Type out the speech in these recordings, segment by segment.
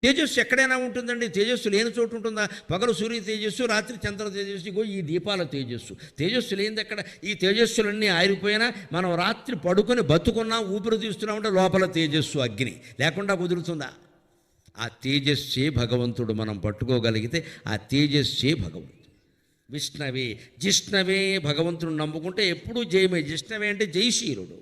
తేజస్సు ఎక్కడైనా ఉంటుందండి? తేజస్సు లేని చోటు ఉంటుందా? పగలు సూర్య తేజస్సు, రాత్రి చంద్ర తేజస్సు, ఇగో ఈ దీపాల తేజస్సు. తేజస్సు లేనిది ఎక్కడ? ఈ తేజస్సులన్నీ ఆరిపోయినా మనం రాత్రి పడుకొని బతుకున్నా, ఊపిరి తీస్తున్నామంటే లోపల తేజస్సు అగ్ని లేకుండా కుదురుతుందా? ఆ తేజస్సే భగవంతుడు. మనం పట్టుకోగలిగితే ఆ తేజస్సే భగవంతుడు. విష్ణవే జిష్ణవే, భగవంతుడు నమ్ముకుంటే ఎప్పుడూ జయమే. జిష్ణవే అంటే జయశీలుడు.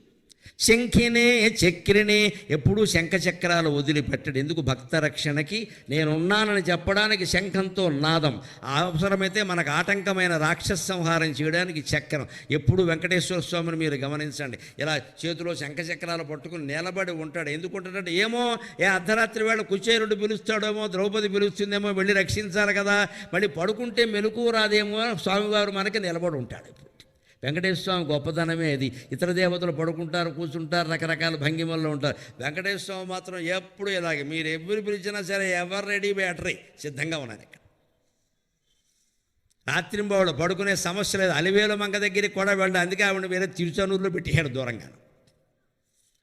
శంఖినే చక్రినే, ఎప్పుడూ శంఖచక్రాలు వదిలిపెట్టడు. ఎందుకు? భక్త రక్షణకి నేనున్నానని చెప్పడానికి శంఖంతో నాదం, అవసరమైతే మనకు ఆటంకమైన రాక్షస సంహారం చేయడానికి చక్రం. ఎప్పుడు వెంకటేశ్వర స్వామిని మీరు గమనించండి, ఇలా చేతిలో శంఖచక్రాలు పట్టుకుని నిలబడి ఉంటాడు. ఎందుకు ఉంటాడంటే, ఏమో అర్ధరాత్రి వేళ కుచేరుడు పిలుస్తాడేమో, ద్రౌపది పిలుస్తుందేమో, వెళ్ళి రక్షించాలి కదా, మళ్ళీ పడుకుంటే మెలకువ రాదేమో, స్వామివారు మనకి నిలబడి ఉంటాడు. వెంకటేశ్వర స్వామి గొప్పతనమే అది. ఇతర దేవతలు పడుకుంటారు, కూర్చుంటారు, రకరకాల భంగిమల్లో ఉంటారు. వెంకటేశ్వర స్వామి మాత్రం ఎప్పుడు ఇలాగే. మీరు ఎవరు పిలిచినా సరే, ఎవరు రెడీ బ్యాటరీ సిద్ధంగా ఉన్నారు ఇక్కడ. రాత్రింబవళ్ళు పడుకునే సమస్య లేదు. అలివేలు మంగ దగ్గరికి కూడా వెళ్ళడం, అందుకే ఆవిడ వేరే తిరుచానూరులో పెట్టేశాడు దూరంగా.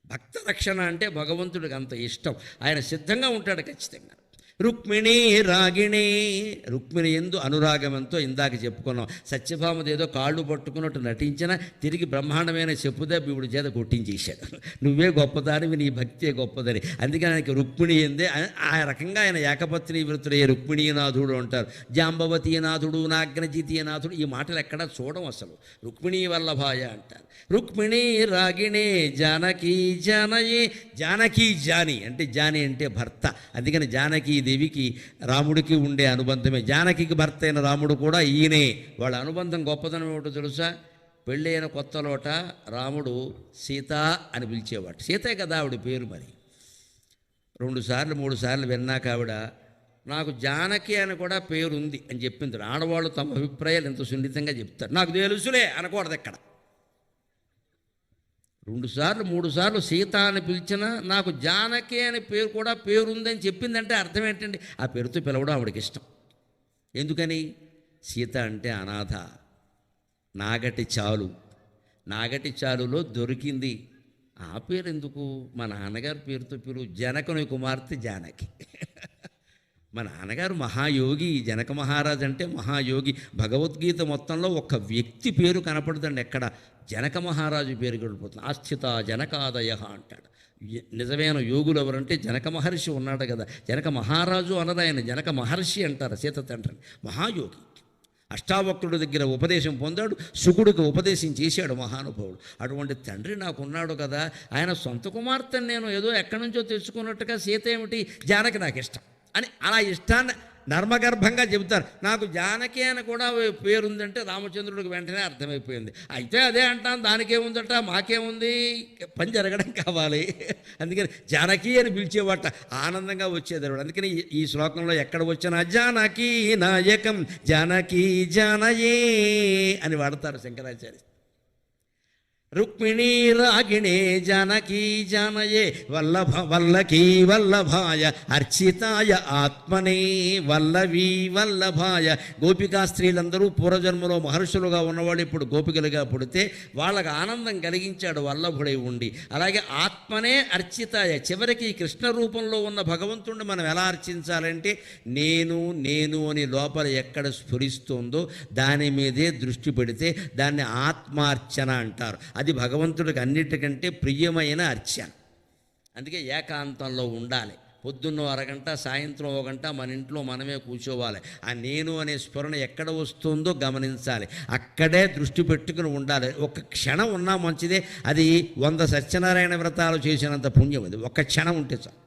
భక్త రక్షణ అంటే భగవంతుడికి అంత ఇష్టం. ఆయన సిద్ధంగా ఉంటాడు ఖచ్చితంగా. రుక్మిణి రాగిణి, రుక్మిణి ఎందు అనురాగమంతో ఇందాక చెప్పుకున్నాం. సత్యభామది ఏదో కాళ్ళు పట్టుకున్నట్టు నటించినా తిరిగి బ్రహ్మాండమైన చెప్పుదే బివుడి చేత కొట్టించేశాడు. నువ్వే గొప్పదానివి, నీ భక్తే గొప్పదని. అందుకని ఆయనకి రుక్మిణి ఎందే. ఆ రకంగా ఆయన ఏకపత్ని వృత్తుడే రుక్మిణీనాథుడు అంటారు. జాంబవతీనాథుడు, నాగ్నజితీనాథుడు, ఈ మాటలు ఎక్కడా చూడం అసలు. రుక్మిణీ వల్లభాయ అంటారు. రుక్మిణి రాగిణే జానకీ జానయే, జానకీ జాని అంటే జాని అంటే భర్త. అందుకని జానకీ దేవికి రాముడికి ఉండే అనుబంధమే. జానకికి భర్త అయిన రాముడు కూడా ఈయనే. వాళ్ళ అనుబంధం గొప్పతనం ఏమిటో తెలుసా? పెళ్ళైన కొత్తలోట రాముడు సీత అని పిలిచేవాడు. సీతే కదా ఆవిడ పేరు. మరి 2 సార్లు 3 సార్లు విన్నాక ఆవిడ నాకు జానకి అని కూడా పేరుంది అని చెప్పింది. ఆడవాళ్ళు తమ అభిప్రాయాలు ఎంత సున్నితంగా చెప్తారు. నాకు తెలుసులే అనకూడదు ఎక్కడ. 2 సార్లు 3 సార్లు సీత అని పిలిచినా నాకు జానకి అనే పేరు కూడా పేరుందని చెప్పిందంటే అర్థం ఏంటండి? ఆ పేరుతో పిలవడం ఆవిడకి ఇష్టం. ఎందుకని? సీత అంటే అనాథ, నాగటి చాలు. నాగటి చాలులో దొరికింది. ఆ పేరు ఎందుకు? మా నాన్నగారి పేరుతో పిలువు. జనకుని కుమార్తె జానకి. మా నాన్నగారు మహాయోగి. జనక మహారాజు అంటే మహాయోగి. భగవద్గీత మొత్తంలో ఒక వ్యక్తి పేరు కనపడుతుంది ఎక్కడ. జనక మహారాజు పేరు గడిపోతుంది. ఆస్థిత జనకాదయ అంటాడు. నిజమైన యోగులు ఎవరంటే జనక మహర్షి ఉన్నాడు కదా. జనక మహారాజు అనరు, ఆయన జనక మహర్షి అంటారు. సీత తండ్రిని మహాయోగి. అష్టావక్రుడి దగ్గర ఉపదేశం పొందాడు, శుకుడికి ఉపదేశం చేశాడు మహానుభావుడు. అటువంటి తండ్రి నాకున్నాడు కదా. ఆయన సొంత కుమార్తెను నేను ఏదో ఎక్కడి నుంచో తెచ్చుకున్నట్టుగా సీత ఏమిటి, జానకి నాకు ఇష్టం అని అలా ఇష్టాన్ని నర్మగర్భంగా చెబుతారు. నాకు జానకి అని కూడా పేరుందంటే రామచంద్రుడికి వెంటనే అర్థమైపోయింది. అయితే అదే అంటాను, దానికేముందట, మాకేముంది, పని జరగడం కావాలి. అందుకని జానకి అని పిలిచేవాట. ఆనందంగా వచ్చేదాడు. అందుకని ఈ శ్లోకంలో ఎక్కడ వచ్చినా జానకి నాయకం జానకి జానయే అని వాడతారు శంకరాచార్య. రుక్మిణీ రాగిణే జానకీ జానయే వల్లకీ వల్లభాయ అర్చితాయ ఆత్మనే వల్లవీ వల్లభాయ. గోపికా స్త్రీలందరూ పూర్వజన్మలో మహర్షులుగా ఉన్నవాళ్ళు ఇప్పుడు గోపికలుగా పుడితే వాళ్ళకి ఆనందం కలిగించాడు వల్లభుడై ఉండి. అలాగే ఆత్మనే అర్చితాయ, చివరికి కృష్ణ రూపంలో ఉన్న భగవంతుడిని మనం ఎలా అర్చించాలంటే నేను నేను అని లోపల ఎక్కడ స్ఫురిస్తుందో దాని మీదే దృష్టి పెడితే దాన్ని ఆత్మార్చన అంటారు. అది భగవంతుడికి అన్నిటికంటే ప్రియమైన అర్చన. అందుకే ఏకాంతంలో ఉండాలి. పొద్దున్న అరగంట, సాయంత్రం 1 గంట మన ఇంట్లో మనమే కూర్చోవాలి. ఆ నేను అనే స్ఫురణ ఎక్కడ వస్తుందో గమనించాలి. అక్కడే దృష్టి పెట్టుకుని ఉండాలి. ఒక క్షణం ఉన్నా మంచిదే. అది 100 సత్యనారాయణ వ్రతాలు చేసినంత పుణ్యం. అది ఒక క్షణం ఉంటే చాలు.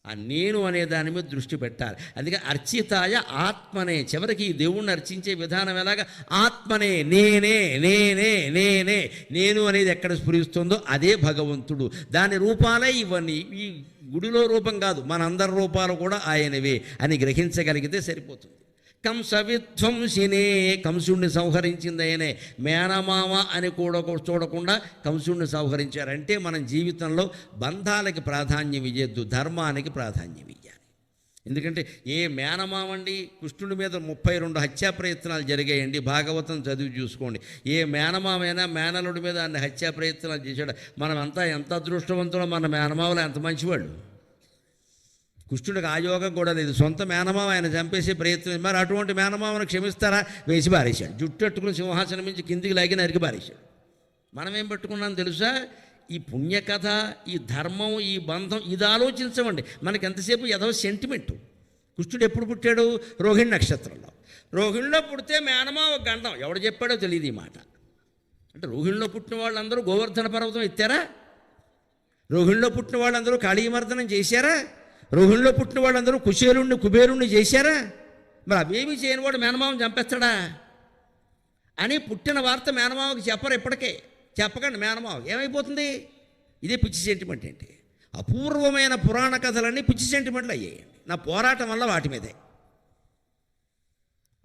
ఆ నేను అనే దాని మీద దృష్టి పెట్టాలి. అందుకే అర్చితాయ ఆత్మనే. చివరికి ఈ దేవుణ్ణి అర్చించే విధానం ఎలాగా? ఆత్మనే, నేనే నేనే నేనే. నేను అనేది ఎక్కడ స్ఫురిస్తుందో అదే భగవంతుడు. దాని రూపాలే ఇవన్నీ. ఈ గుడిలో రూపం కాదు, మనందరి రూపాలు కూడా ఆయనవే అని గ్రహించగలిగితే సరిపోతుంది. కంసవిధ్వంసినే, కంసుడిని సంహరించింది ఆయనే. మేనమామ అని కూడా చూడకుండా కంసుడిని సంహరించారంటే మనం జీవితంలో బంధాలకి ప్రాధాన్యం ఇవ్వద్దు, ధర్మానికి ప్రాధాన్యం ఇవ్వాలి. ఎందుకంటే ఏ మేనమామండి, కృష్ణుడి మీద 32 హత్యా ప్రయత్నాలు జరిగాయండి. భాగవతం చదివి చూసుకోండి. ఏ మేనమామైనా మేనలుడి మీద అన్ని హత్యా ప్రయత్నాలు చేశాడు. మనం అంతా ఎంత అదృష్టవంతులో, మన మేనమామలు ఎంత మంచివాళ్ళు. కృష్ణుడికి ఆ యోగం కూడా లేదు. సొంత మేనమావ ఆయన చంపేసే ప్రయత్నం. మరి అటువంటి మేనమావను క్షమిస్తారా? వేసి పారేశాడు. జుట్టు అట్టుకుని సింహాసనం నుంచి కిందికి లాగి నరికి పారేశాడు. మనం ఏం పెట్టుకున్నాం తెలుసా? ఈ పుణ్యకథ, ఈ ధర్మం, ఈ బంధం, ఇది ఆలోచించమండి. మనకి ఎంతసేపు ఏదో సెంటిమెంటు. కృష్ణుడు ఎప్పుడు పుట్టాడు? రోహిణి నక్షత్రంలో. రోహిణిలో పుడితే మేనమావ గండం. ఎవడు చెప్పాడో తెలియదు ఈ మాట. అంటే రోహిణిలో పుట్టిన వాళ్ళందరూ గోవర్ధన పర్వతం ఎత్తారా? రోహిణిలో పుట్టిన వాళ్ళందరూ కాళీమర్దనం చేశారా? రోహిణిలో పుట్టిన వాళ్ళందరూ కుచేరుణ్ణి కుబేరుణ్ణి చేశారా? మరి అవేమి చేయని వాడు మేనమావని చంపేస్తాడా అని పుట్టిన వార్త మేనమావకి చెప్పరు. ఎప్పటికే చెప్పకండి. మేనమావ ఏమైపోతుంది? ఇదే పిచ్చి సెంటిమెంట్ ఏంటి? అపూర్వమైన పురాణ కథలన్నీ పిచ్చి సెంటిమెంట్లు అయ్యాయి. నా పోరాటం వల్ల వాటి మీదే.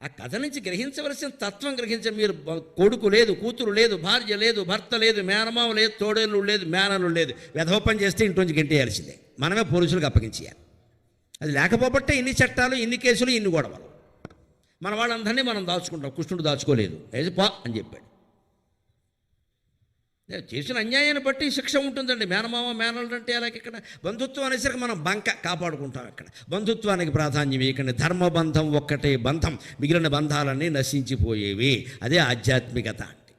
ఆ కథ నుంచి గ్రహించవలసిన తత్వం గ్రహించారు. మీరు కొడుకు లేదు, కూతురు లేదు, భార్య లేదు, భర్త లేదు, మేనమావ లేదు, తోడేళ్ళు లేదు, మేనలు లేదు, వెధవపని చేస్తే ఇంట్లోంచి గెంటేయాల్సిందే. మనమే పోలీసులకు అప్పగించేయాలి. అది లేకపోబట్టే ఇన్ని చట్టాలు, ఇన్ని కేసులు, ఇన్ని గొడవలు. మన వాళ్ళందరినీ మనం దాచుకుంటాం. కృష్ణుడు దాచుకోలేదు. ఏది పా అని చెప్పాడు. చేసిన అన్యాయాన్ని బట్టి శిక్ష ఉంటుందండి. మేనమామ మేనలు అంటే అలాగే ఇక్కడ బంధుత్వం అనేసరికి మనం బంక కాపాడుకుంటాం. ఇక్కడ బంధుత్వానికి ప్రాధాన్యం ఇవ్వకండి. ధర్మబంధం ఒక్కటే బంధం, మిగిలిన బంధాలన్నీ నశించిపోయేవి. అదే ఆధ్యాత్మికత అంటే.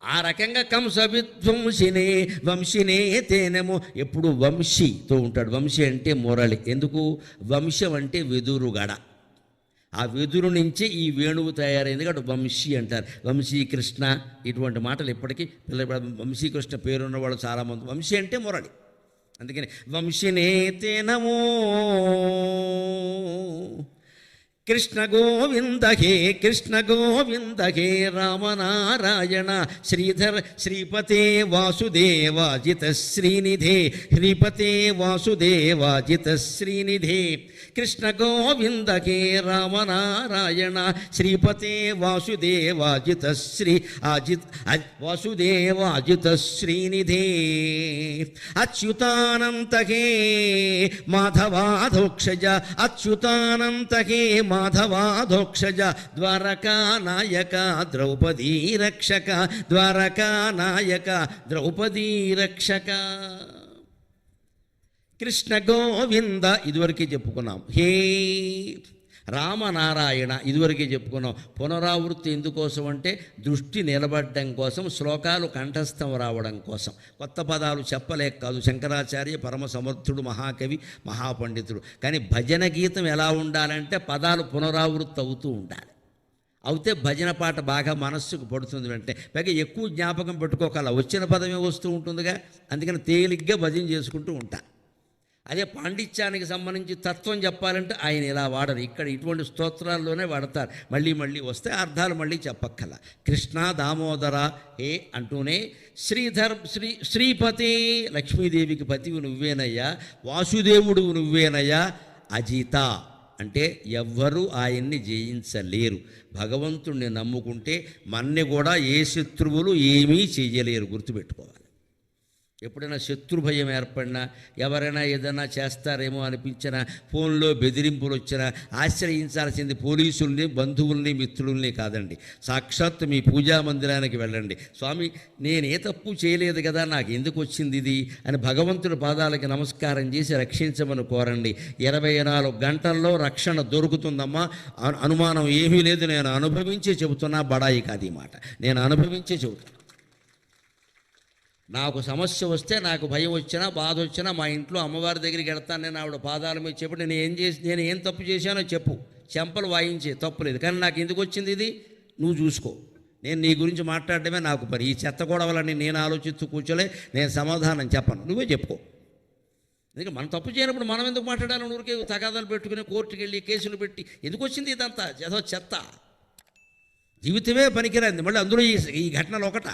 ఆ రకంగా కంస విధ్వంసినే వంశినే తేనెము. ఎప్పుడు వంశీతో ఉంటాడు. వంశీ అంటే మురళి. ఎందుకు? వంశం అంటే వెదురుగడ. ఆ వెదురు నుంచి ఈ వేణువు తయారైంది కాబట్టి వంశీ అంటారు. వంశీకృష్ణ ఇటువంటి మాటలు ఇప్పటికీ వంశీకృష్ణ పేరున్న వాళ్ళు చాలామంది. వంశీ అంటే మురళి. అందుకని వంశినే తేనమో కృష్ణ గోవింద హే కృష్ణ గోవింద హే రామనారాయణ శ్రీధర్ శ్రీపతే వాసుదేవాజిత శ్రీనిధే శ్రీపతే వాసుదేవాజిత శ్రీనిధే కృష్ణ గోవింద హే రామనారాయణ శ్రీపతే వాసుదేవాజిత శ్రీ అజిత్ వాసుదేవాజిత శ్రీనిధే అచ్యుతానంత హే మాధవాధోక్షజ అచ్యుతానంత హే మాధవాధోక్షజ ద్వారకా నాయక ద్రౌపదీ రక్షక ద్వారకా నాయక ద్రౌపదీ రక్షక కృష్ణ గోవింద ఇదివరకే చెప్పుకున్నాం. హే రామనారాయణ ఇదివరకే చెప్పుకున్నాం. పునరావృత్తి ఎందుకోసం అంటే దృష్టి నిలబడడం కోసం, శ్లోకాలు కంఠస్థం రావడం కోసం. కొత్త పదాలు చెప్పలేక కాదు. శంకరాచార్య పరమ సమర్థుడు, మహాకవి, మహాపండితుడు. కానీ భజన గీతం ఎలా ఉండాలంటే పదాలు పునరావృత్తి అవుతూ ఉండాలి. అవుతే భజన పాట బాగా మనస్సుకు పడుతుంది. అంటే పైగా ఎక్కువ జ్ఞాపకం పెట్టుకోగల వచ్చిన పదమే వస్తూ ఉంటుందిగా. అందుకని తేలిగ్గా భజన చేసుకుంటూ ఉంటా. అదే పాండిత్యానికి సంబంధించి తత్వం చెప్పాలంటే ఆయన ఇలా వాడరు. ఇక్కడ ఇటువంటి స్తోత్రాల్లోనే వాడతారు. మళ్ళీ మళ్ళీ వస్తే అర్థాలు మళ్ళీ చెప్పక్కల. కృష్ణ దామోదర ఏ అంటూనే శ్రీధర్ శ్రీపతి లక్ష్మీదేవికి పతివి నువ్వేనయ్యా, వాసుదేవుడు నువ్వేనయ్యా, అజిత అంటే ఎవ్వరూ ఆయన్ని జయించలేరు. భగవంతుణ్ణి నమ్ముకుంటే మన్ని కూడా ఏ శత్రువులు ఏమీ చేయలేరు. గుర్తుపెట్టుకోవాలి. ఎప్పుడైనా శత్రు భయం ఏర్పడినా, ఎవరైనా ఏదైనా చేస్తారేమో అనిపించినా, ఫోన్లో బెదిరింపులు వచ్చినా ఆశ్రయించాల్సింది పోలీసుల్ని, బంధువుల్ని, మిత్రుల్ని కాదండి. సాక్షాత్తు మీ పూజా మందిరానికి వెళ్ళండి. స్వామి నేనే తప్పు చేయలేదు కదా, నాకు ఎందుకు వచ్చింది ఇది అని భగవంతుడి పాదాలకి నమస్కారం చేసి రక్షించమని కోరండి. 24 గంటల్లో రక్షణ దొరుకుతుందమ్మా. అనుమానం ఏమీ లేదు. నేను అనుభవించే చెబుతున్నా, బడాయి కాదు ఈ మాట. నేను అనుభవించే చెబుతున్నా. నాకు సమస్య వస్తే, నాకు భయం వచ్చినా, బాధ వచ్చినా మా ఇంట్లో అమ్మవారి దగ్గరికి వెళ్తాను. నేను ఆవిడ పాదాల మీద చెప్పి నేను ఏం తప్పు చేశానో చెప్పు, చెంపలు వాయించే తప్పులేదు. కానీ నాకు ఎందుకు వచ్చింది ఇది నువ్వు చూసుకో. నేను నీ గురించి మాట్లాడడమే నాకు పని. ఈ చెత్త గొడవలని నేను ఆలోచిస్తూ కూర్చోలే. నేను సమాధానం చెప్పను, నువ్వే చెప్పుకో. ఎందుకంటే మనం తప్పు చేయనప్పుడు మనం ఎందుకు మాట్లాడాలని ఊరికే తగాదాలు పెట్టుకుని కోర్టుకు వెళ్ళి కేసులు పెట్టి ఎందుకు వచ్చింది ఇదంతా? ఏదో చెత్త. జీవితమే పనికిరాంది. మళ్ళీ అందులో ఈ ఘటనలు ఒకట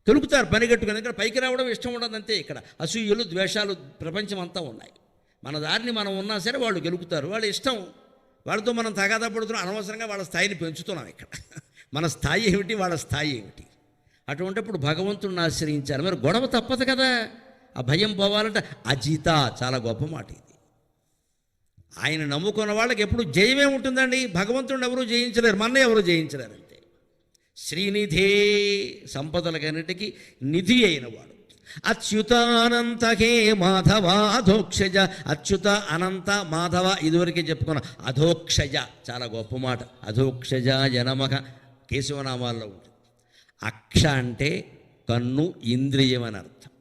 తొలుకుతారు పనిగట్టుకుని. ఇక్కడ పైకి రావడం ఇష్టం ఉండదు అంతే. ఇక్కడ అసూయలు, ద్వేషాలు ప్రపంచం అంతా ఉన్నాయి. మన దారిని మనం ఉన్నా సరే వాళ్ళు గెలుపుతారు. వాళ్ళ ఇష్టం. వాళ్ళతో మనం తగాదా పడుతున్నాం. అనవసరంగా వాళ్ళ స్థాయిని పెంచుతున్నాం. ఇక్కడ మన స్థాయి ఏమిటి, వాళ్ళ స్థాయి ఏమిటి? అటువంటిప్పుడు భగవంతుడిని ఆశ్రయించాలి. మరి గొడవ తప్పదు కదా. ఆ భయం పోవాలంటే అజిత చాలా గొప్ప మాట ఇది. ఆయన నమ్ముకున్న వాళ్ళకి ఎప్పుడు జయమే ఉంటుందండి. భగవంతుడిని ఎవరూ జయించలేరు, మన ఎవరు జయించలేరు అంతే. శ్రీనిధే సంపదలకన్నిటికీ నిధి అయినవాడు. అచ్యుతానంత హే మాధవాధోక్షజ. అచ్యుత అనంత మాధవ ఇదివరకే చెప్పుకున్నాం. అధోక్షజ చాలా గొప్ప మాట. అధోక్షజ జనమక కేశవనామాల్లో ఉంటుంది. అక్ష అంటే కన్ను, ఇంద్రియం అని అర్థం.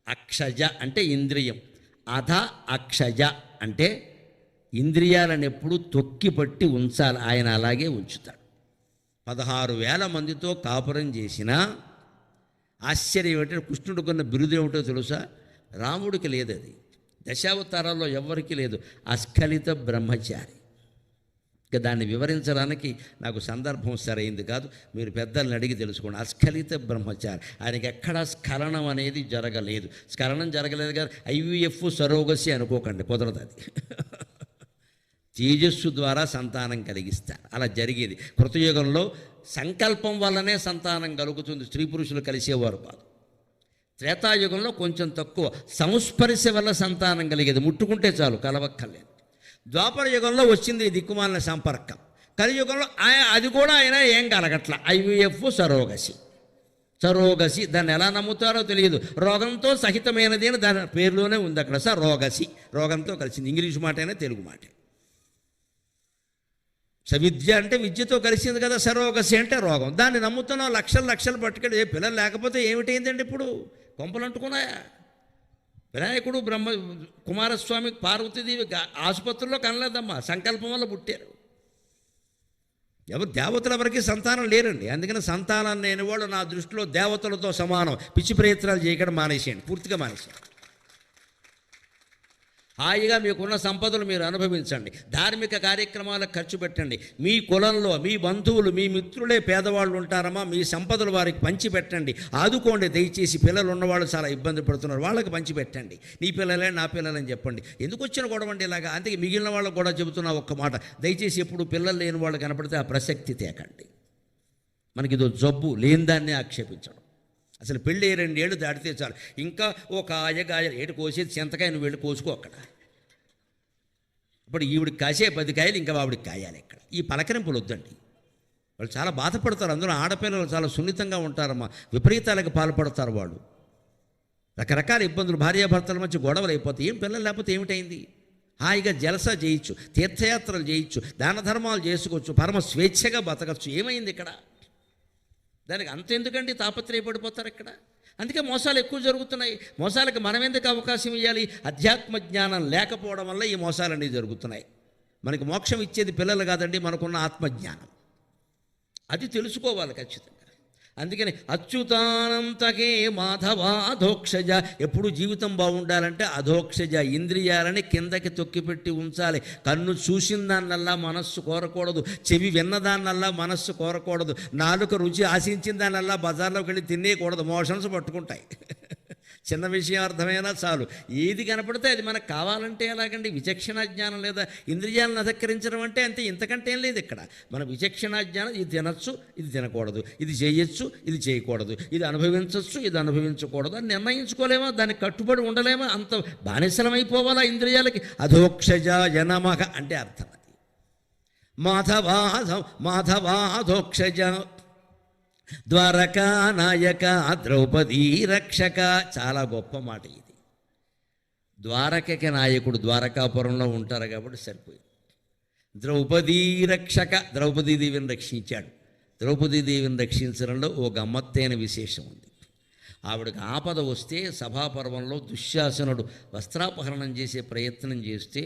అక్షజ అంటే ఇంద్రియం. అధ అక్షజ అంటే ఇంద్రియాలను ఎప్పుడు తొక్కి పట్టి ఉంచాలి. ఆయన అలాగే ఉంచుతాడు. 16,000 మందితో కాపురం చేసినా ఆశ్చర్యం ఏంటంటే కృష్ణుడికి ఉన్న బిరుదు ఏమిటో తెలుసా? రాముడికి లేదు అది. దశావతారాల్లో ఎవ్వరికీ లేదు. అస్ఖలిత బ్రహ్మచారి. ఇక దాన్ని వివరించడానికి నాకు సందర్భం సరైంది కాదు. మీరు పెద్దల్ని అడిగి తెలుసుకోండి. అస్ఖలిత బ్రహ్మచారి. ఆయనకి ఎక్కడా స్ఖలనం అనేది జరగలేదు. స్ఖలనం జరగలేదు కానీ IVF సరోగసి అనుకోకండి, కుదరదు అది. తేజస్సు ద్వారా సంతానం కలిగిస్తారు. అలా జరిగేది. కృతయుగంలో సంకల్పం వల్లనే సంతానం కలుగుతుంది. స్త్రీ పురుషులు కలిసేవారు కాదు. త్రేతాయుగంలో కొంచెం తక్కువ, సంస్పర్శ వల్ల సంతానం కలిగేది. ముట్టుకుంటే చాలు, కలవక్కర్లేదు. ద్వాపర యుగంలో వచ్చింది దిక్కుమాలిన సంపర్కం. కలియుగంలో అది కూడా అయినా ఏం కలగట్ల. IVF సరోగసి దాన్ని ఎలా నమ్ముతారో తెలియదు. రోగంతో సహితమైనది అని దాని పేరులోనే ఉంది అక్కడ. సరోగసి రోగంతో కలిసింది. ఇంగ్లీష్ మాట అయినా తెలుగు మాట. సవిద్య అంటే విద్యతో కలిసింది కదా. సరోగసి అంటే రోగం. దాన్ని నమ్ముతున్నాం. లక్షలు పట్టుకెళ్ళి పిల్లలు లేకపోతే ఏమిటైందండి? ఇప్పుడు కొంపలు అంటుకున్నాయా? వినాయకుడు కుమారస్వామి పార్వతీదేవి ఆసుపత్రిలో కనలేదమ్మా, సంకల్పం వల్ల పుట్టారు. ఎవరు దేవతల వరకు సంతానం లేరండి. అందుకని సంతానం లేని వాళ్ళు నా దృష్టిలో దేవతలతో సమానం. పిచ్చి ప్రయత్నాలు చేయకుండా మానేసేయండి, పూర్తిగా మానేసేయండి. హాయిగా మీకున్న సంపదలు మీరు అనుభవించండి. ధార్మిక కార్యక్రమాలకు ఖర్చు పెట్టండి. మీ కులంలో మీ బంధువులు మీ మిత్రులే పేదవాళ్ళు ఉంటారమ్మా, మీ సంపదలు వారికి పంచిపెట్టండి. ఆదుకోండి దయచేసి. పిల్లలు ఉన్నవాళ్ళు చాలా ఇబ్బంది పడుతున్నారు, వాళ్ళకి పంచిపెట్టండి. నీ పిల్లలే నా పిల్లలని చెప్పండి. ఎందుకు వచ్చిన గొడవండి ఇలాగా? అందుకే మిగిలిన వాళ్ళకు కూడా చెబుతున్నా ఒక్క మాట. దయచేసి ఎప్పుడు పిల్లలు లేని వాళ్ళు కనపడితే ఆ ప్రసక్తి తేకండి. మనకి ఇదో జబ్బు, లేని దాన్నే ఆక్షేపించడం. అసలు పెళ్ళి 2 ఏళ్ళు దాటితే చాలు. ఇంకా ఓ కాయ ఏడు కోసేది చింతకాయ, నువ్వు వెళ్ళి కోసుకో అక్కడ. ఇప్పుడు ఈవిడికి కాసే 10 కాయలు ఇంకా ఆవిడికి కాయాలి ఇక్కడ. ఈ పలకరింపులు వద్దండి. వాళ్ళు చాలా బాధపడతారు. అందులో ఆడపిల్లలు చాలా సున్నితంగా ఉంటారమ్మా. విపరీతాలకు పాల్పడతారు వాళ్ళు. రకరకాల ఇబ్బందులు, భార్యాభర్తల మధ్య గొడవలు అయిపోతాయి. ఏం పిల్లలు లేకపోతే ఏమిటైంది? హాయిగా జలసా చేయొచ్చు, తీర్థయాత్రలు చేయొచ్చు, దాన ధర్మాలు చేసుకోవచ్చు, పరమ స్వేచ్ఛగా బతకచ్చు. ఏమైంది ఇక్కడ? దానికి అంతెందుకండి తాపత్రయపడిపోతారు ఇక్కడ. అందుకే మోసాలు ఎక్కువ జరుగుతున్నాయి. మోసాలకు మనం ఎందుకు అవకాశం ఇవ్వాలి? అధ్యాత్మ జ్ఞానం లేకపోవడం వల్ల ఈ మోసాలన్నీ జరుగుతున్నాయి. మనకి మోక్షం ఇచ్చేది పిల్లలు కాదండి, మనకున్న ఆత్మజ్ఞానం. అది తెలుసుకోవాలి ఖచ్చితంగా. అందుకని అచ్యుతానంతకే మాధవాధోక్షజ. ఎప్పుడు జీవితం బాగుండాలంటే అధోక్షజ, ఇంద్రియాలని కిందకి తొక్కిపెట్టి ఉంచాలి. కన్ను చూసిన దాన్నల్లా మనస్సు కోరకూడదు, చెవి విన్నదాన్నల్లా మనస్సు కోరకూడదు, నాలుక రుచి ఆశించిన దాన్నల్లా బజార్లోకి వెళ్ళి తినేయకూడదు. మోషన్స్ పట్టుకుంటాయి. చిన్న విషయం అర్థమైనా చాలు. ఏది కనపడితే అది మనకు కావాలంటే ఎలాగండి? విచక్షణ జ్ఞానం లేదా? ఇంద్రియాలను అధక్కరించడం అంటే అంతే, ఇంతకంటే ఏం లేదు ఇక్కడ. మన విచక్షణ జ్ఞానం, ఇది తినచ్చు, ఇది తినకూడదు, ఇది చేయొచ్చు, ఇది చేయకూడదు, ఇది అనుభవించవచ్చు, ఇది అనుభవించకూడదు అని నిర్ణయించుకోలేమా? దానికి కట్టుబడి ఉండలేమా? అంత బానిసలమైపోవాలా ఇంద్రియాలకి? అధోక్షజాయ నమః అంటే అర్థం అది. మాధవాధోక్షజ ద్వారకా నాయక ద్రౌపదీ రక్షక. చాలా గొప్ప మాట ఇది. ద్వారకకి నాయకుడు ద్వారకాపురంలో ఉంటారు కాబట్టి సరిపోయింది. ద్రౌపదీ రక్షక, ద్రౌపదీదేవిని రక్షించాడు. ద్రౌపదీదేవిని రక్షించడంలో ఓ గమ్మత్తైన విశేషం ఉంది. ఆవిడకి ఆపద వస్తే సభాపర్వంలో దుశ్శాసనుడు వస్త్రాపహరణం చేసే ప్రయత్నం చేస్తే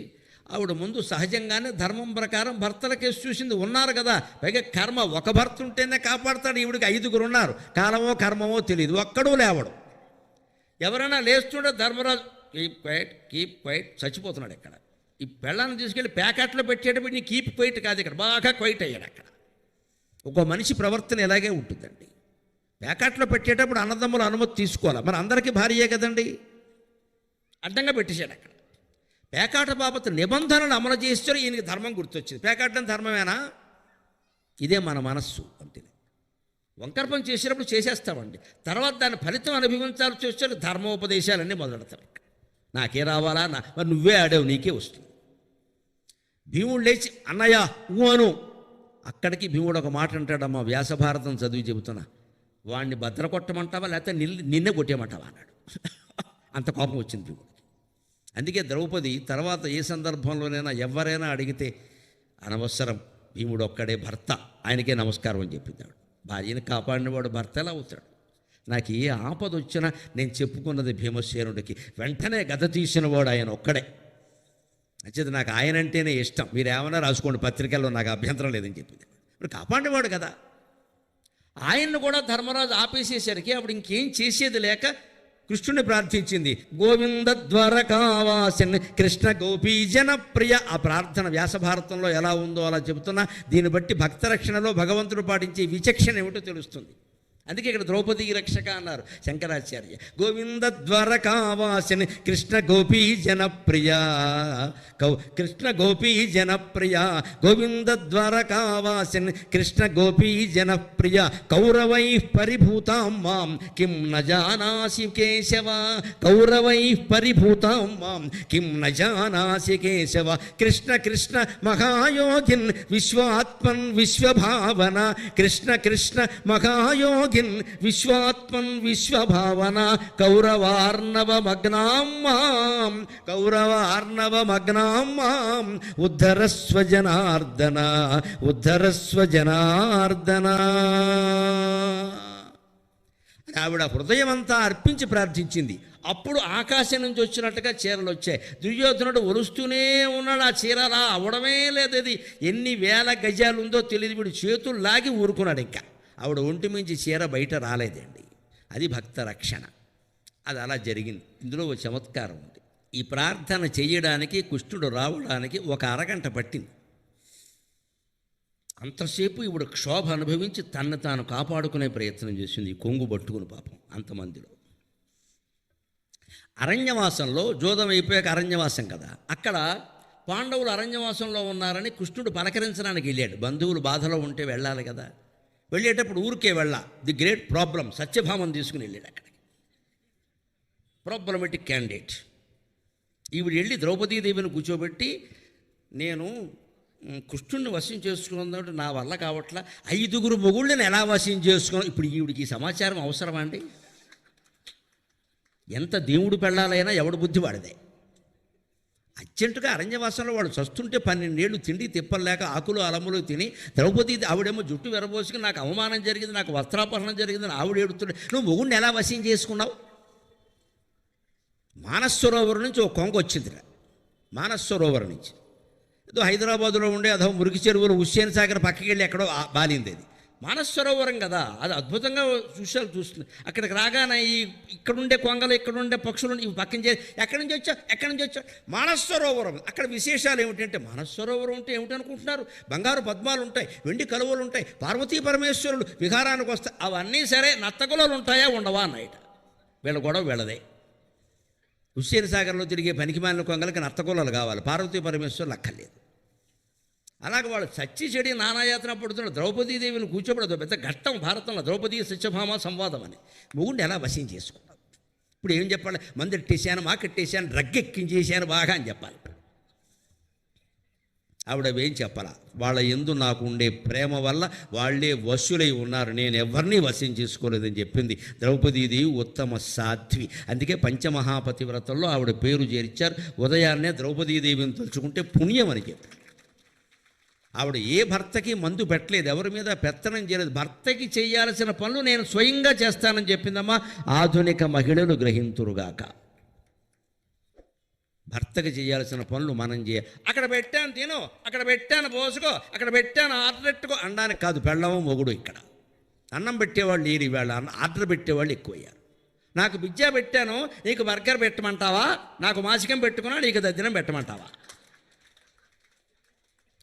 ఆవిడ ముందు సహజంగానే ధర్మం ప్రకారం భర్తల కేసు చూసింది. ఉన్నారు కదా, పైగా కర్మ. ఒక భర్త ఉంటేనే కాపాడుతాడు. ఈవిడికి 5గురు ఉన్నారు. కాలమో కర్మమో తెలియదు, ఒక్కడూ లేవడం. ఎవరైనా లేస్తుంటే ధర్మరాజు కీప్ క్వైట్ చచ్చిపోతున్నాడు ఇక్కడ. ఈ పెళ్ళాన్ని తీసుకెళ్ళి ప్యాకెట్లో పెట్టేటప్పుడు నీ కీప్ క్వైట్ కాదు, ఇక్కడ బాగా క్వైట్ అయ్యాడు అక్కడ. ఒక మనిషి ప్రవర్తన ఇలాగే ఉంటుందండి. ప్యాకెట్లో పెట్టేటప్పుడు అన్నదమ్ముల అనుమతి తీసుకోవాలి. మరి అందరికీ భార్యే కదండి, అడ్డంగా పెట్టేశాడు అక్కడ. పేకాట బాబత్ నిబంధనలు అమలు చేస్తారు. ఈయనకి ధర్మం గుర్తొచ్చింది. పేకాటం ధర్మమేనా? ఇదే మన మనస్సు. అంతే. వంకర పని చేసేటప్పుడు చేసేస్తామండి, తర్వాత దాని ఫలితం అనుభవించాల్సి వచ్చే ధర్మోపదేశాలన్నీ మొదలెడతాం. నాకే రావాలా, మరి నువ్వే ఆడావు, నీకే వస్తుంది. భీముడు లేచి అన్నయ్య అను. అక్కడికి భీముడు ఒక మాట అంటాడమ్మా, వ్యాసభారతం చదివి చెబుతున్నా. వాడిని భద్ర కొట్టమంటావా లేకపోతే నిన్నే కొట్టేయమంటావా అన్నాడు. అంత కోపం వచ్చింది భీముడికి. అందుకే ద్రౌపది తర్వాత ఏ సందర్భంలోనైనా ఎవరైనా అడిగితే అనవసరం, భీముడు ఒక్కడే భర్త, ఆయనకే నమస్కారం అని చెప్పింది ఆవిడ. భార్యను కాపాడినవాడు భర్త ఎలా అవుతాడు? నాకు ఏ ఆపద వచ్చినా నేను చెప్పుకున్నది భీమసేనుడికి, వెంటనే గద తీసినవాడు ఆయన ఒక్కడే. నచ్చేది నాకు ఆయన అంటేనే ఇష్టం, మీరు ఏమైనా రాసుకోండి పత్రికల్లో, నాకు అభ్యంతరం లేదని చెప్పింది. ఇప్పుడు కాపాడేవాడు కదా. ఆయన్ను కూడా ధర్మరాజు ఆపేసేసరికి అప్పుడు ఇంకేం చేసేది లేక కృష్ణుని ప్రార్థించింది. గోవింద ద్వారకావాసిన్ కృష్ణ గోపీ జనప్రియ. ఆ ప్రార్థన వ్యాసభారతంలో ఎలా ఉందో అలా చెబుతున్నా, దీన్ని బట్టి భక్త రక్షణలో భగవంతుడు పాటించే విచక్షణ ఏమిటో తెలుస్తుంది. అందుకే ఇక్కడ ద్రౌపదీ రక్షక అన్నారు శంకరాచార్య. గోవింద ద్వారకావాసిని కృష్ణ గోపీ జనప్రియ, కృష్ణ గోపీ జనప్రియ, గోవింద ద్వారకావాసిని కృష్ణ గోపీ జనప్రియ, కౌరవై పరిభూతాం మాం కిం న జానాసి కేశవ, కౌరవై పరిభూతాం మాం కిం న జానాసి కేశవ, కృష్ణ కృష్ణ మహాయోగిన్ విశ్వాత్మన్ విశ్వభావన, కృష్ణ కృష్ణ మహాయోగి విశ్వాత్మన్ విశ్వభావన, కౌరవార్ణవమగ్నాం మాం, కౌరవార్ణవమగ్నాం మాం, ఉద్ధరస్వ జనార్దన, ఉద్ధరస్వ జనార్దన. ఆవిడ హృదయం అంతా అర్పించి ప్రార్థించింది. అప్పుడు ఆకాశం నుంచి వచ్చినట్టుగా చీరలు వచ్చాయి. దుర్యోధనుడు ఒలుస్తూనే ఉన్నాడు, ఆ చీర రా అవడమే లేదు. అది ఎన్ని వేల గజాలు ఉందో తెలియదు. వీడు చేతులు లాగి ఊరుకున్నాడు. ఇంకా ఆవిడ ఒంటి మించి చీర బయట రాలేదండి. అది భక్త రక్షణ. అది అలా జరిగింది. ఇందులో ఒక చమత్కారం ఉంది. ఈ ప్రార్థన చేయడానికి కృష్ణుడు రావడానికి ఒక అరగంట పట్టింది. అంతసేపు ఇప్పుడు క్షోభ అనుభవించి తన్ను తాను కాపాడుకునే ప్రయత్నం చేసింది, కొంగు పట్టుకుని పాపం అంతమందిలో. అరణ్యవాసంలో జోదం అయిపోయాక అరణ్యవాసం కదా, అక్కడ పాండవులు అరణ్యవాసంలో ఉన్నారని కృష్ణుడు పలకరించడానికి వెళ్ళాడు. బంధువులు బాధలో ఉంటే వెళ్ళాలి కదా. వెళ్ళేటప్పుడు ఊరికే వెళ్ళా, ది గ్రేట్ ప్రాబ్లం, సత్యభామను తీసుకుని వెళ్ళాడు అక్కడికి. Problematic candidate. ఈవిడ వెళ్ళి ద్రౌపదీదేవిని కూర్చోబెట్టి, నేను కృష్ణుడిని వశం చేసుకున్నట్టు నా వల్ల కావట్లా, 5 మొగుళ్ళని ఎలా వశం చేసుకున్నాం. ఇప్పుడు ఈవిడికి ఈ సమాచారం అవసరమా అండి? ఎంత దేవుడు పెళ్ళాలైనా ఎవడు బుద్ధి వాడిదే. అర్జెంటుగా అరణ్యవాసంలో వాడు చస్తుంటే 12 ఏళ్ళు తిండి తిప్పలేక ఆకులు అలములు తిని, ద్రౌపది ఆవిడేమో జుట్టు వెరబోసుకుని నాకు అవమానం జరిగింది, నాకు వస్త్రాపహరణం జరిగిందని ఆవిడ ఏడుతుండే, నువ్వు మొగుడిని ఎలా వశం చేసుకున్నావు? మానసరోవరం నుంచి ఒక కొంగ వచ్చిందిరా. మానసరోవరం నుంచి ఏదో హైదరాబాదులో ఉండే అదో మురికి చెరువులు హుస్సేన్ సాగర్ పక్కకి వెళ్ళి ఎక్కడో బాలింది. అది మానసరోవరం కదా, అది అద్భుతంగా చూస్తుంది. అక్కడికి రాగానే ఇక్కడుండే కొంగలు, ఇక్కడుండే పక్షులు ఇవి పక్కన చేసి, ఎక్కడి నుంచి వచ్చా మానసరోవరం. అక్కడ విశేషాలు ఏమిటంటే, మానసరోవరం అంటే ఏమిటనుకుంటున్నారు? బంగారు పద్మాలు ఉంటాయి, వెండి కలువలు ఉంటాయి, పార్వతీ పరమేశ్వరులు విహారానికి వస్తాయి. అవన్నీ సరే, నత్తగులలు ఉంటాయా ఉండవా అన్నాయట. వీళ్ళ గొడవ వీళ్ళదే. హుస్సేన్ సాగర్లో తిరిగే పనికిమాలిన కొంగలకి నత్తగులలు కావాలి, పార్వతీ పరమేశ్వరులు అక్కర్లేదు. అలాగే వాళ్ళు చచ్చి చెడి నానాయాతన పడుతున్న ద్రౌపదీదేవిని కూర్చోబడదు. పెద్ద ఘట్టం భారతంలో ద్రౌపదీ సత్యభామ సంవాదం అని. మొగుడిని ఎలా వశం చేసుకున్నావు? ఇప్పుడు ఏం చెప్పాలి? మందు ఎట్టేశాను, మాకెట్టేశాను, డ్రగ్ ఎక్కించేశాను బాగా అని చెప్పాలి. ఆవిడవేం చెప్పాలా? వాళ్ళ యందు నాకు ఉండే ప్రేమ వల్ల వాళ్ళే వశులై ఉన్నారు, నేను ఎవరిని వశం చేసుకోలేదని చెప్పింది ద్రౌపదీదేవి. ఉత్తమ సాధ్వి. అందుకే పంచమహాపతివ్రతల్లో ఆవిడ పేరు చేర్చారు. ఉదయాన్నే ద్రౌపదీదేవిని తలుచుకుంటే పుణ్యం అని చెప్పారు. ఆవిడ ఏ భర్తకి మందు పెట్టలేదు, ఎవరి మీద పెత్తనం చేయలేదు. భర్తకి చేయాల్సిన పనులు నేను స్వయంగా చేస్తానని చెప్పిందమ్మా. ఆధునిక మహిళలు గ్రహింతురుగాక. భర్తకి చేయాల్సిన పనులు మనం చేయాలి. అక్కడ పెట్టాను తిను, అక్కడ పెట్టాను పోసుకో, అక్కడ పెట్టాను ఆర్డర్ పెట్టుకో అనడానికి కాదు. పెళ్ళము మొగుడు. ఇక్కడ అన్నం పెట్టేవాళ్ళు లేరు, ఇవాళ ఆర్డర్ పెట్టేవాళ్ళు ఎక్కువయ్యారు. నాకు పిజ్జా పెట్టాను, నీకు బర్గర్ పెట్టమంటావా? నాకు మాసికం పెట్టుకున్నా, నీకు దద్దినం పెట్టమంటావా?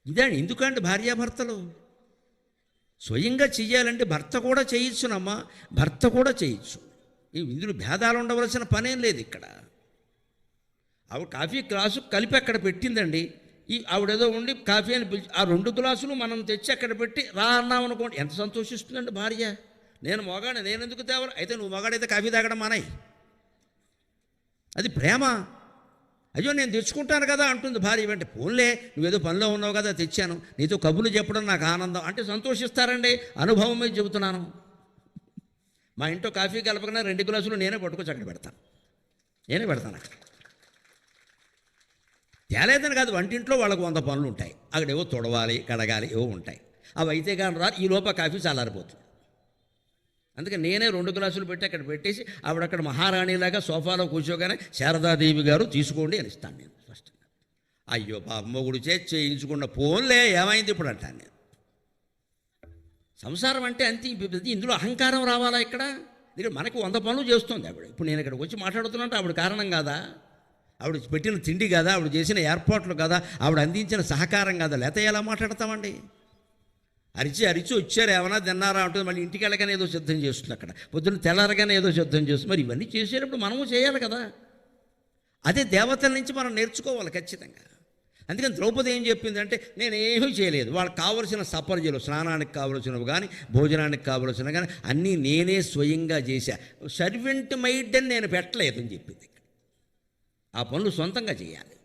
ఇదే. ఎందుకంటే భార్యాభర్తలు స్వయంగా చెయ్యాలంటే భర్త కూడా చేయొచ్చునమ్మా, భర్త కూడా చేయొచ్చు. ఇందులో భేదాలు ఉండవలసిన పనేం లేదు. ఇక్కడ ఆవిడ కాఫీ గ్లాసు కలిపి అక్కడ పెట్టిందండి. ఆవిడేదో ఉండి కాఫీ అని పిలిచి, ఆ 2 గ్లాసులు మనం తెచ్చి అక్కడ పెట్టి రా అన్నాం అనుకోండి, ఎంత సంతోషిస్తుందండి భార్య. నేను మొగాడు, నేను ఎందుకు తేవాలి? అయితే నువ్వు మొగాడైతే కాఫీ తాగడం మానాయి. అది ప్రేమ. అయ్యో నేను తెచ్చుకుంటాను కదా అంటుంది భార్య. వెంట పోన్లే, నువ్వేదో పనిలో ఉన్నావు కదా తెచ్చాను, నీతో కబుర్లు చెప్పడం నాకు ఆనందం అంటే సంతోషిస్తారండి. అనుభవం మీద చెబుతున్నాను. మా ఇంట్లో కాఫీ కలపకుండా 2 గ్లాసులు నేనే పట్టుకొచ్చి అక్కడ పెడతాను. నేనే పెడతాను అక్కడ. తేలేదని కాదు, వంటింట్లో వాళ్ళకు 100 పనులు ఉంటాయి. అక్కడేవో తొడవాలి, కడగాలి, ఏవో ఉంటాయి. అవి అయితే కానీ రా, ఈ లోపల కాఫీ చల్లారిపోతుంది. అందుకే నేనే 2 గ్లాసులు పెట్టి అక్కడ పెట్టేసి ఆవిడక్కడ మహారాణిలాగా సోఫాలో కూర్చోగానే శారదాదేవి గారు తీసుకోండి అని ఇస్తాను నేను స్పష్టంగా. అయ్యో మొగుడు చేయించుకున్న ఫోన్లే ఏమైంది ఇప్పుడు అంటాను నేను. సంసారం అంటే అంతే. ఇందులో అహంకారం రావాలా ఇక్కడ? మనకి 100 పనులు చేస్తుంది ఆవిడ. ఇప్పుడు నేను ఇక్కడికి వచ్చి మాట్లాడుతున్నట్టు ఆవిడ కారణం కాదా? ఆవిడ పెట్టిన తిండి కదా, ఆవిడ చేసిన ఏర్పాట్లు కదా, ఆవిడ అందించిన సహకారం కదా, లేకపోతే ఎలా మాట్లాడతామండి? అరిచి వచ్చారు, ఏమైనా తిన్నారా అంటుంది. మళ్ళీ ఇంటికి వెళ్ళగానే ఏదో సిద్ధం చేస్తుంది, అక్కడ పొద్దున్న తెల్లారగానే ఏదో సిద్ధం చేస్తుంది. మరి ఇవన్నీ చేసేటప్పుడు మనము చేయాలి కదా. అదే దేవతల నుంచి మనం నేర్చుకోవాలి ఖచ్చితంగా. అందుకని ద్రౌపది ఏం చెప్పిందంటే, నేనేమీ చేయలేదు, వాళ్ళకి కావలసిన సపర్యలు, స్నానానికి కావలసినవి కానీ భోజనానికి కావలసినవి కానీ అన్నీ నేనే స్వయంగా చేశా. సర్వెంట్ మైడ్ అని నేను పెట్టలేదు అని చెప్పింది. ఆ పనులు సొంతంగా చేయాలి,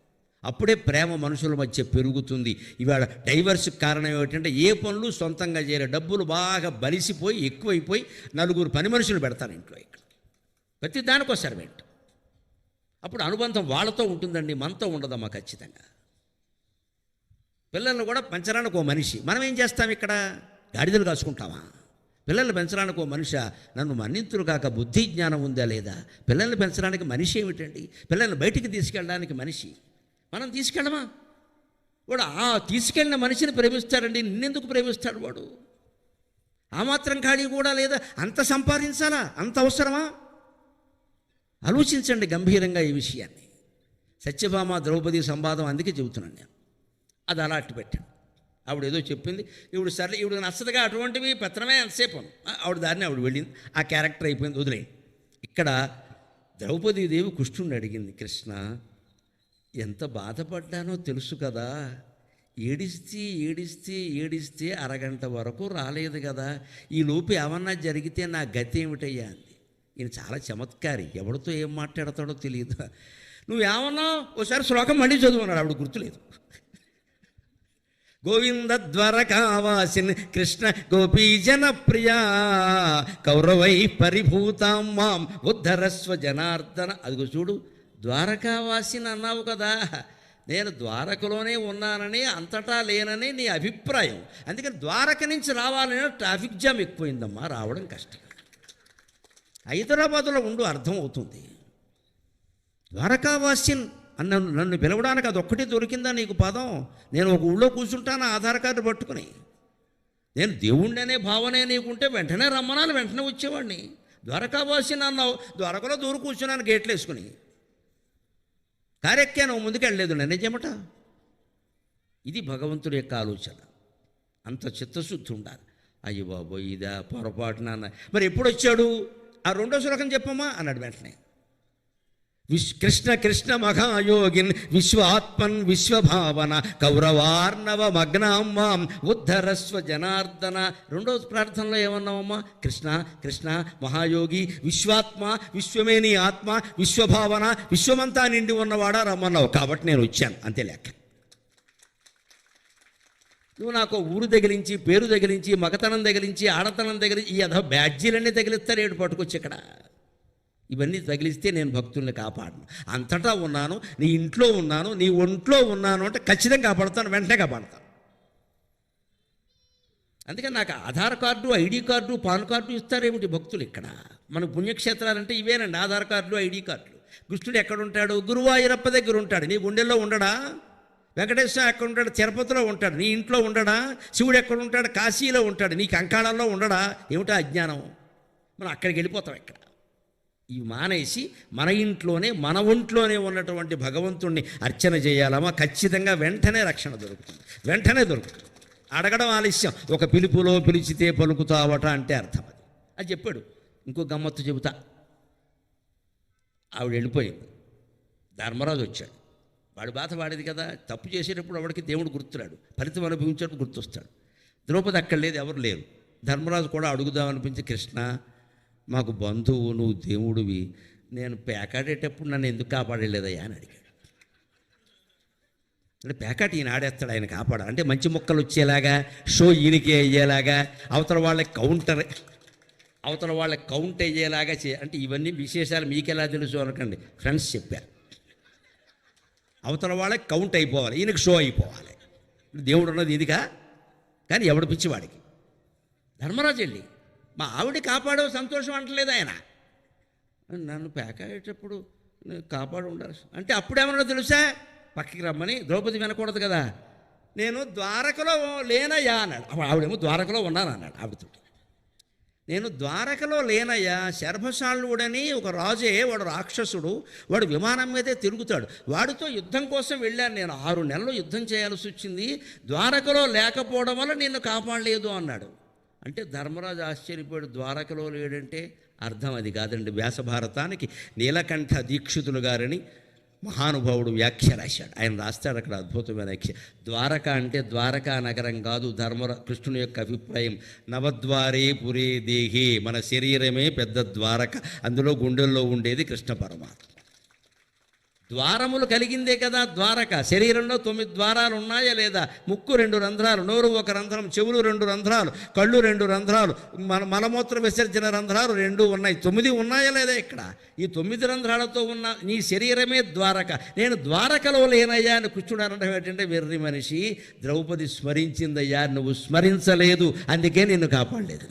అప్పుడే ప్రేమ మనుషుల మధ్య పెరుగుతుంది. ఇవాళ డైవర్స్కి కారణం ఏమిటంటే, ఏ పనులు సొంతంగా చేయరు. డబ్బులు బాగా బలిసిపోయి ఎక్కువైపోయి 4 పని మనుషులు పెడతారు ఇంట్లో. ఇక్కడ ప్రతి దానికో సర్వెంట్. అప్పుడు అనుబంధం వాళ్ళతో ఉంటుందండి, మనతో ఉండదమ్మా ఖచ్చితంగా. పిల్లల్ని కూడా పెంచడానికి ఓ మనిషి. మనం ఏం చేస్తాం ఇక్కడ? గాడిదలు కాసుకుంటామా? పిల్లల్ని పెంచడానికి ఓ మనిషి. నన్ను మన్నింతులు కాక బుద్ధి జ్ఞానం ఉందా లేదా? పిల్లల్ని పెంచడానికి మనిషి ఏమిటండి? పిల్లల్ని బయటికి తీసుకెళ్ళడానికి మనిషి. మనం తీసుకెళ్ళమా? వాడు ఆ తీసుకెళ్ళిన మనిషిని ప్రేమిస్తాడండి. నిన్నెందుకు ప్రేమిస్తాడు వాడు? ఆ మాత్రం ఖాళీ కూడా లేదా? అంత సంపాదించాలా? అంత అవసరమా? ఆలోచించండి గంభీరంగా ఈ విషయాన్ని. సత్యభామ ద్రౌపది సంవాదం అందుకే చెబుతున్నాను నేను. అది అలా అట్టు పెట్టాను. ఆవిడ ఏదో చెప్పింది, ఇప్పుడు సరే, ఇప్పుడు నచ్చదుగా అటువంటివి పెత్తనమే ఎంతసేపు. ఆవిడ దారిని ఆవిడ వెళ్ళింది, ఆ క్యారెక్టర్ అయిపోయింది, వదిలేయండి. ఇక్కడ ద్రౌపదీదేవి కృష్ణుడిని అడిగింది, కృష్ణ ఎంత బాధపడ్డానో తెలుసు కదా, ఏడిస్తే అరగంట వరకు రాలేదు కదా, ఈ లోపు ఏమన్నా జరిగితే నా గతి ఏమిటయ్యా అంది. ఈయన చాలా చమత్కారి, ఎవరితో ఏం మాట్లాడతాడో తెలియదు. నువ్వేమన్నా ఓసారి శ్లోకం మళ్ళీ చదువున్నాడు, ఆవిడ గుర్తులేదు. గోవింద ద్వారకావాసిన్ కృష్ణ గోపీజన ప్రియా కౌరవై పరిభూతాం మాం ఉద్ధరస్వ జనార్దన. అదిగో చూడు, ద్వారకావాసిని అన్నావు కదా, నేను ద్వారకలోనే ఉన్నానని, అంతటా లేనని నీ అభిప్రాయం. అందుకని ద్వారక నుంచి రావాలనే ట్రాఫిక్ జామ్ ఎక్కువైందమ్మా, రావడం కష్టం. హైదరాబాదులో ఉండు, అర్థం అవుతుంది. ద్వారకావాసిన్ అన్న నన్ను పిలవడానికి అదొక్కటే దొరికిందా నీకు పదం? నేను ఒక ఊళ్ళో కూర్చుంటాను ఆధార్ కార్డు పట్టుకుని. నేను దేవుణ్ణి అనే భావనే నీకుంటే వెంటనే రమ్మనాలి, వెంటనే వచ్చేవాడిని. ద్వారకావాసిని అన్నావు, ద్వారకలో దూరం కూర్చున్నాను గేట్లు వేసుకుని. కారెక్కాను, ముందుకు వెళ్ళలేదు, నిజమట. ఇది భగవంతుడి యొక్క ఆలోచన. అంత చిత్తశుద్ధి ఉండాలి. అయ్యో బాబోయ్, ఇదా పొరపాటున అన్న. మరి ఎప్పుడు వచ్చాడు? ఆ 2వ శ్లోకం చెప్పమ్మా అన్నాడు వెంటనే. కృష్ణ కృష్ణ మహాయోగిన్ విశ్వాత్మన్ విశ్వభావన కౌరవార్ణవ మగ్నామ్మాం ఉద్ధరస్వ జనార్దన. 2వ ప్రార్థనలో ఏమన్నామమ్మా? కృష్ణ కృష్ణ మహాయోగి, విశ్వాత్మ, విశ్వమే నీ ఆత్మ, విశ్వభావన, విశ్వమంతా నిండి ఉన్నవాడా రమ్మన్నావు, కాబట్టి నేను వచ్చాను, అంతే లెక్క. నువ్వు నాకు ఊరు తగిలించి, పేరు తగిలించి, మగతనం తగిలించి, ఆడతనం తగిలించి, ఈ అధ బ్యాడ్జీలన్నీ తగిలిస్తారు, ఏడు పట్టుకొచ్చి ఇక్కడ. ఇవన్నీ తగిలిస్తే నేను భక్తుల్ని కాపాడను. అంతటా ఉన్నాను, నీ ఇంట్లో ఉన్నాను, నీ ఒంట్లో ఉన్నాను అంటే ఖచ్చితంగా కాపాడుతాను, వెంటనే కాపాడుతాను. అందుకని నాకు Aadhaar card, ID card, PAN card ఇస్తారేమిటి భక్తులు ఇక్కడ? మన పుణ్యక్షేత్రాలంటే ఇవేనండి, ఆధార్ కార్డులు, ఐడి కార్డులు. కృష్ణుడు ఎక్కడుంటాడు? గురువాయూరప్ప దగ్గర ఉంటాడు. నీ గుండెల్లో ఉండడా? వెంకటేశ్వర ఎక్కడ ఉంటాడు? తిరుపతిలో ఉంటాడు. నీ ఇంట్లో ఉండడా? శివుడు ఎక్కడ ఉంటాడు? కాశీలో ఉంటాడు. నీ కంకాళంలో ఉండడా? ఏమిటా అజ్ఞానం? మనం అక్కడికి వెళ్ళిపోతాం. ఇక్కడ ఇవి మానేసి మన ఇంట్లోనే, మన ఒంట్లోనే ఉన్నటువంటి భగవంతుణ్ణి అర్చన చేయాలమ్మా, ఖచ్చితంగా వెంటనే రక్షణ దొరుకుతుంది, వెంటనే దొరుకుతుంది. అడగడం ఆలస్యం. ఒక పిలుపులో పిలిచితే పలుకుతావట అంటే అర్థం అది. అది చెప్పాడు. ఇంకో గమ్మత్తు చెబుతా. ఆవిడ వెళ్ళిపోయింది, ధర్మరాజు వచ్చాడు. వాడి బాధ వాడేది కదా. తప్పు చేసేటప్పుడు వాడికి దేవుడు గుర్తురాడు, ఫలితం అనుభవించేటప్పుడు గుర్తొస్తాడు. ద్రౌపది అక్కడ లేదు, ఎవరు లేరు. ధర్మరాజు కూడా అడుగుదామనిపించి, కృష్ణ మాకు బంధువు, నువ్వు దేవుడివి, నేను పేకాడేటప్పుడు నన్ను ఎందుకు కాపాడలేదయ్యా అని అడిగాడు. అంటే పేకాట ఈయన ఆడేస్తాడు, ఆయన కాపాడ అంటే మంచి మొక్కలు వచ్చేలాగా, షో ఈయనకే అయ్యేలాగా, అవతల వాళ్ళకి కౌంటర్. అవతల వాళ్ళకి కౌంట్ అయ్యేలాగా అంటే ఇవన్నీ విశేషాలు మీకెలా తెలుసు అనకండి, ఫ్రెండ్స్ చెప్పారు. అవతల వాళ్ళకి కౌంట్ అయిపోవాలి, ఈయనకి షో అయిపోవాలి. దేవుడు ఉన్నది ఇదిగా, కానీ ఎవడు పిచ్చివాడికి. ధర్మరాజు వెళ్ళి మా ఆవిడ కాపాడవు సంతోషం అంటలేదు ఆయన. నన్ను పేకాడేటప్పుడు కాపాడు ఉండాలి అంటే అప్పుడేమన్నా తెలుసా, పక్కకి రమ్మని. ద్రౌపది వినకూడదు కదా. నేను ద్వారకలో లేనయ్యా అన్నాడు. ఆవిడేమో ద్వారకలో ఉన్నాను అన్నాడు ఆవిడతో. నేను ద్వారకలో లేనయ్యా, శర్భశాలుడని ఒక రాజే, వాడు రాక్షసుడు, వాడు విమానం మీదే తిరుగుతాడు, వాడితో యుద్ధం కోసం వెళ్ళాను నేను. 6 నెలలు యుద్ధం చేయాల్సి వచ్చింది, ద్వారకలో లేకపోవడం వల్ల నిన్ను కాపాడలేదు అన్నాడు. అంటే ధర్మరాజు ఆశ్చర్యపోయాడు. ద్వారకలో లేడంటే అర్థం అది కాదండి. వ్యాసభారతానికి నీలకంఠ దీక్షితులు గారని మహానుభావుడు వ్యాఖ్య రాశాడు. ఆయన రాస్తాడు అక్కడ అద్భుతమైన వ్యాఖ్య. ద్వారక అంటే ద్వారకా నగరం కాదు, కృష్ణుని యొక్క అభిప్రాయం. నవద్వారే పురే దేహే, మన శరీరమే పెద్ద ద్వారక, అందులో గుండెల్లో ఉండేది కృష్ణ పరమాత్మ. ద్వారములు కలిగిందే కదా ద్వారక. శరీరంలో 9 ద్వారాలు ఉన్నాయా లేదా? ముక్కు 2 రంధ్రాలు, నోరు 1 రంధ్రం, చెవులు 2 రంధ్రాలు, కళ్ళు 2 రంధ్రాలు, మలమూత్ర విసర్జన రంధ్రాలు 2 ఉన్నాయి. 9 ఉన్నాయా లేదా ఇక్కడ? ఈ 9 రంధ్రాలతో ఉన్న నీ శరీరమే ద్వారక. నేను ద్వారకలో లేనయ్యా అని కృష్ణుడు అనడం ఏంటంటే, వెర్రి మనిషి, ద్రౌపది స్మరించిందయ్యా, నువ్వు స్మరించలేదు, అందుకే నిన్ను కాపాడలేదు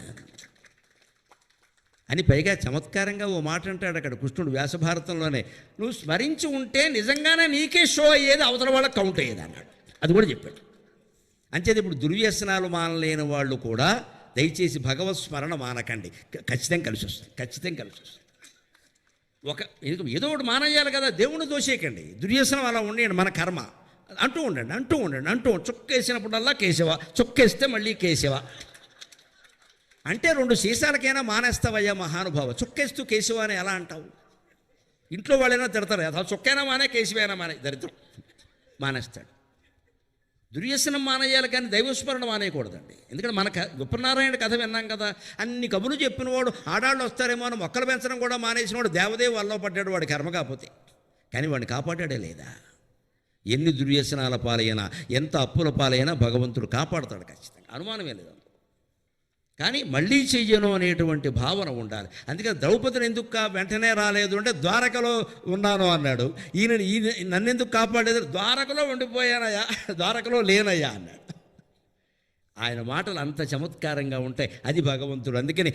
అని పైగా చమత్కారంగా ఓ మాట అంటాడు అక్కడ కృష్ణుడు వ్యాసభారతంలోనే. నువ్వు స్మరించి ఉంటే నిజంగానే నీకే షో అయ్యేది, అవతల వాళ్ళకి కౌంట్ అయ్యేది అన్నాడు. అది కూడా చెప్పాడు. అంచేది ఇప్పుడు దుర్వ్యసనాలు మానలేని వాళ్ళు కూడా దయచేసి భగవత్ స్మరణ మానకండి, ఖచ్చితంగా కలిసి వస్తుంది, ఖచ్చితంగా కలిసి వస్తుంది. ఏదో ఒకటి మానేయాలి కదా, దేవుణ్ణి దోషేయకండి. దుర్వ్యసనం అలా ఉండేయండి, మన కర్మ. అంటూ ఉండండి. చొక్కేసినప్పుడల్లా కేశవ, చొక్కేస్తే మళ్ళీ కేశవ అంటే 2 సీసాలకైనా మానేస్తావయ్యా మహానుభావ. చొక్కేస్తూ కేశవ అని ఎలా అంటావు? ఇంట్లో వాళ్ళైనా తిడతారు, అసలు చొక్కైనా మానే కేశవైనా మానే, దరిద్రం. మానేస్తాడు. దుర్వ్యసనం మానేయాలి కానీ దైవస్మరణ మానేయకూడదండి. ఎందుకంటే మన విప్రనారాయణ కథ విన్నాం కదా, అన్ని కబులు చెప్పినవాడు ఆడాళ్ళు వస్తారేమో అని మొక్కలు పెంచడం కూడా మానేసినవాడు దేవదేవి వల్ల పడ్డాడు, వాడి కర్మ కాకపోతే. కానీ వాడిని కాపాడాడే లేదా? ఎన్ని దుర్వ్యసనాల పాలైనా, ఎంత అప్పుల పాలైనా భగవంతుడు కాపాడుతాడు ఖచ్చితంగా, అనుమానమే లేదు. కానీ మళ్ళీ చెయ్యను అనేటువంటి భావన ఉండాలి. అందుకని ద్రౌపదిని ఎందుకు వెంటనే రాలేదు అంటే ద్వారకలో ఉన్నాను అన్నాడు. ఈయన నన్నెందుకు కాపాడలేదు? ద్వారకలో ఉండిపోయానయ్యా, ద్వారకలో లేనయ్యా అన్నాడు. ఆయన మాటలు అంత చమత్కారంగా ఉంటాయి. అది భగవంతుడు. అందుకని